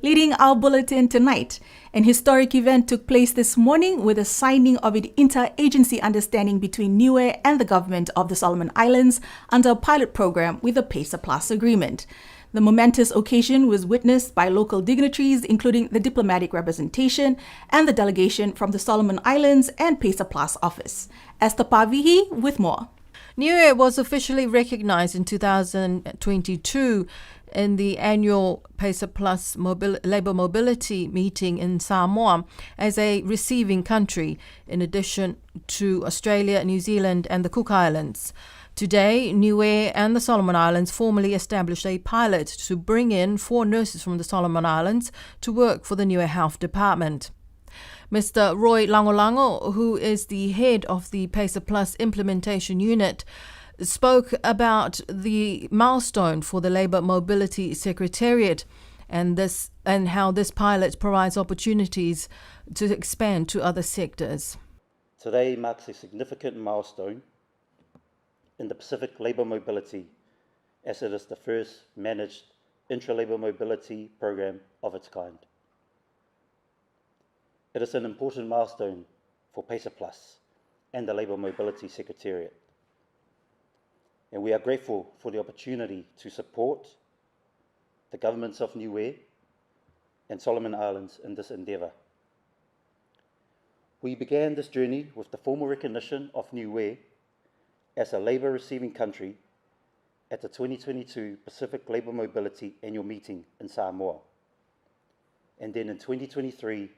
Leading our bulletin tonight, an historic event took place this morning with the signing of an inter-agency understanding between Niue and the government of the Solomon Islands under a pilot program with the PESA Plus agreement. The momentous occasion was witnessed by local dignitaries, including the diplomatic representation and the delegation from the Solomon Islands and PESA Plus office. Esther Pavihi with more. Niue was officially recognized in 2022 in the annual PESA Plus Labour Mobility meeting in Samoa as a receiving country, in addition to Australia, New Zealand and the Cook Islands. Today, Niue and the Solomon Islands formally established a pilot to bring in 4 nurses from the Solomon Islands to work for the Niue Health Department. Mr. Roy Langolango, who is the head of the PESA Plus implementation unit, spoke about the milestone for the Labour Mobility Secretariat and how this pilot provides opportunities to expand to other sectors. Today marks a significant milestone in the Pacific labour mobility, as it is the first managed intra-labour mobility program of its kind. It is an important milestone for PESA Plus and the Labour Mobility Secretariat, and we are grateful for the opportunity to support the governments of Niue and Solomon Islands in this endeavour. We began this journey with the formal recognition of Niue as a labour receiving country at the 2022 Pacific Labour Mobility Annual Meeting in Samoa, and then in 2023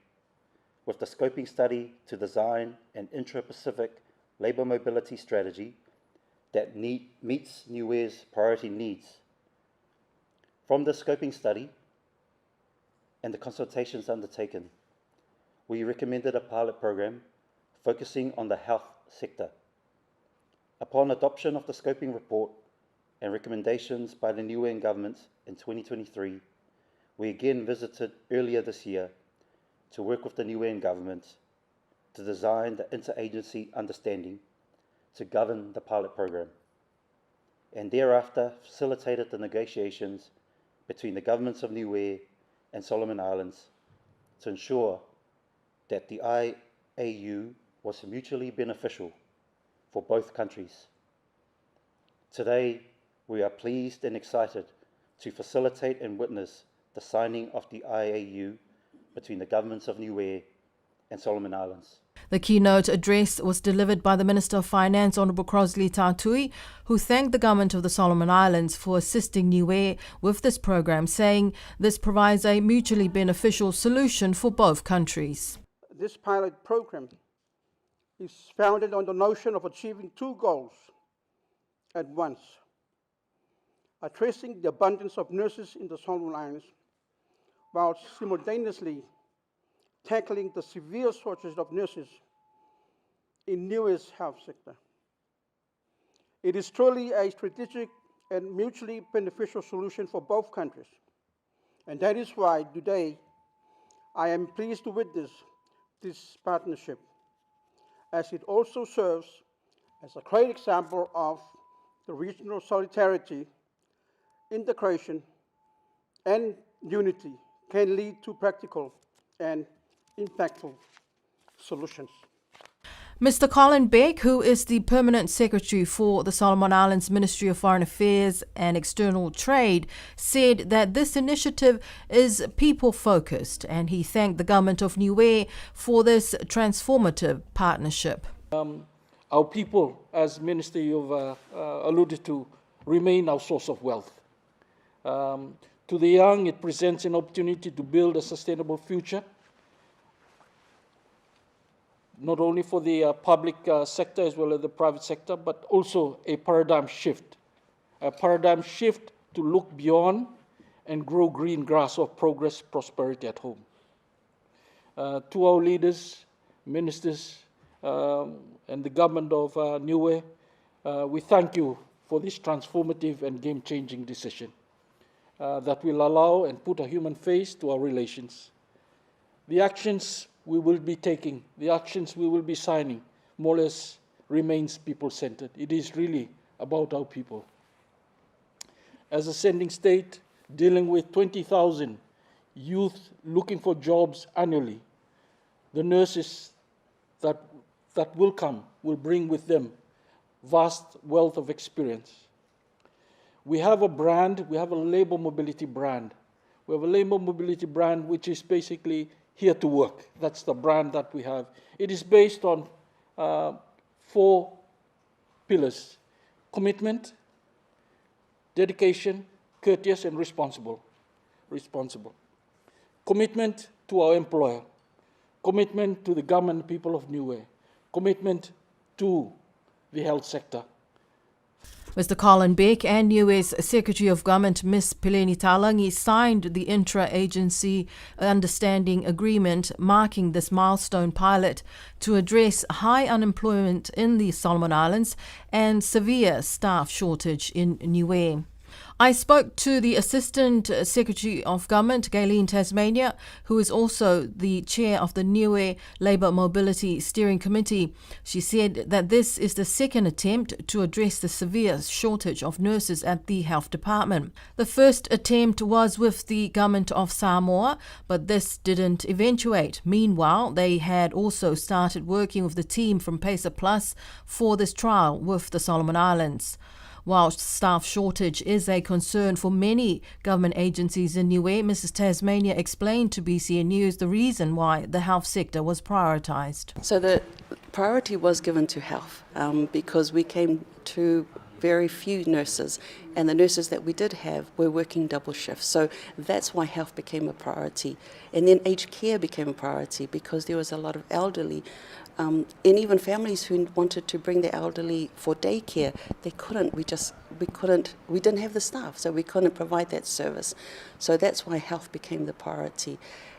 with the scoping study to design an intra-Pacific labour mobility strategy that meets Niue's priority needs. From the scoping study and the consultations undertaken, we recommended a pilot program focusing on the health sector. Upon adoption of the scoping report and recommendations by the Niuean government in 2023, we again visited earlier this year to work with the Niuean government to design the interagency understanding to govern the pilot program, and thereafter facilitated the negotiations between the governments of Niue and Solomon Islands to ensure that the IAU was mutually beneficial for both countries. Today, we are pleased and excited to facilitate and witness the signing of the IAU between the governments of Niue and Solomon Islands. The keynote address was delivered by the Minister of Finance, Honourable Crosley Tatui, who thanked the government of the Solomon Islands for assisting Niue with this program, saying this provides a mutually beneficial solution for both countries. This pilot program is founded on the notion of achieving 2 goals at once: addressing the abundance of nurses in the Solomon Islands, while simultaneously tackling the severe shortage of nurses in Niue's health sector. It is truly a strategic and mutually beneficial solution for both countries, and that is why today I am pleased to witness this partnership, as it also serves as a great example of the regional solidarity, integration, and unity can lead to practical and impactful solutions. Mr. Colin Beck, who is the Permanent Secretary for the Solomon Islands Ministry of Foreign Affairs and External Trade, said that this initiative is people-focused, and he thanked the government of Niue for this transformative partnership. Our people, as Minister you've alluded to, remain our source of wealth. To the young, it presents an opportunity to build a sustainable future, not only for the public sector as well as the private sector, but also a paradigm shift to look beyond and grow green grass of progress, prosperity at home. To our leaders, ministers, and the government of Niue, we thank you for this transformative and game-changing decision that will allow and put a human face to our relations. The actions we will be taking, the actions we will be signing, more or less remains people-centered. It is really about our people. As a sending state dealing with 20,000 youth looking for jobs annually. The nurses that will come will bring with them vast wealth of experience. We have a brand, we have a labor mobility brand. We have a labor mobility brand which is basically here to work. That's the brand that we have. It is based on 4 pillars: commitment, dedication, courteous, and responsible. Commitment to our employer, commitment to the government and people of Niue, commitment to the health sector. Mr. Colin Beck and Niue's Secretary of Government, Ms. Pileni Talangi, signed the Intra-Agency Understanding Agreement marking this milestone pilot to address high unemployment in the Solomon Islands and severe staff shortage in Niue. I spoke to the Assistant Secretary of Government, Gayleen Tasmania, who is also the chair of the Niue Labour Mobility Steering Committee. She said that this is the second attempt to address the severe shortage of nurses at the Health Department. The first attempt was with the Government of Samoa, but this didn't eventuate. Meanwhile, they had also started working with the team from PACER Plus for this trial with the Solomon Islands. While staff shortage is a concern for many government agencies in Niue, Mrs. Tasmania explained to BCN News the reason why the health sector was prioritised. So the priority was given to health because we came to very few nurses, and the nurses that we did have were working double shifts. So that's why health became a priority. And then aged care became a priority because there was a lot of elderly and even families who wanted to bring their elderly for daycare. They couldn't. We didn't have the staff, so we couldn't provide that service. So that's why health became the priority.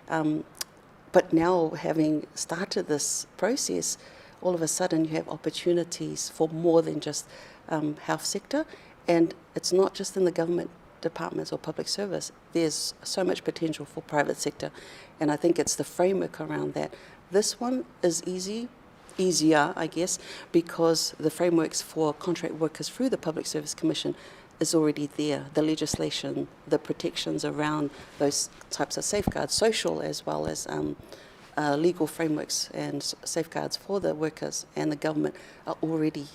But now, having started this process, all of a sudden you have opportunities for more than just health sector, and it's not just in the government departments or public service. There's so much potential for private sector, and I think it's the framework around that. This one is easier, I guess, because the frameworks for contract workers through the Public Service Commission is already there. The legislation, the protections around those types of safeguards, social as well as legal frameworks and safeguards for the workers and the government are already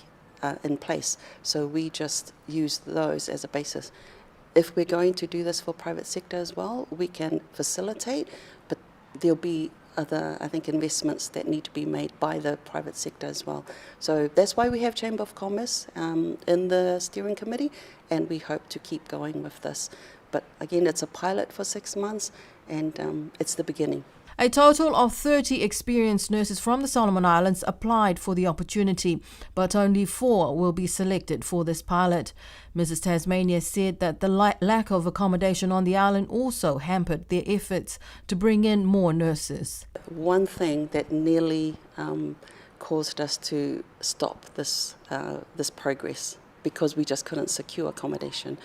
in place. So we just use those as a basis. If we're going to do this for private sector as well, we can facilitate, but there'll be other, I think, investments that need to be made by the private sector as well. So that's why we have Chamber of Commerce in the steering committee, and we hope to keep going with this. But again, it's a pilot for 6 months, and it's the beginning. A total of 30 experienced nurses from the Solomon Islands applied for the opportunity, but only 4 will be selected for this pilot. Mrs. Tasmania said that the lack of accommodation on the island also hampered their efforts to bring in more nurses. One thing that nearly caused us to stop this progress, because we just couldn't secure accommodation.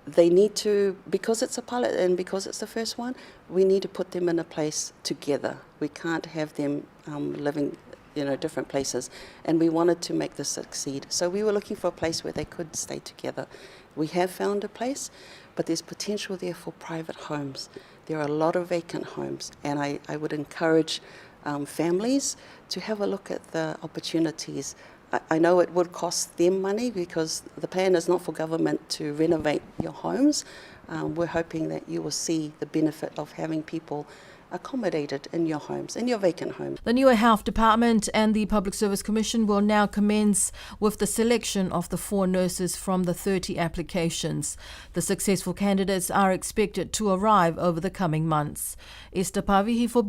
They need to, because it's a pilot and because it's the first one, we need to put them in a place together. We can't have them living, different places. And we wanted to make this succeed. So we were looking for a place where they could stay together. We have found a place, but there's potential there for private homes. There are a lot of vacant homes, and I would encourage families to have a look at the opportunities. I know it would cost them money because the plan is not for government to renovate your homes. We're hoping that you will see the benefit of having people accommodated in your homes, in your vacant homes. The Niue Health Department and the Public Service Commission will now commence with the selection of the 4 nurses from the 30 applications. The successful candidates are expected to arrive over the coming months. Esther Pavihi for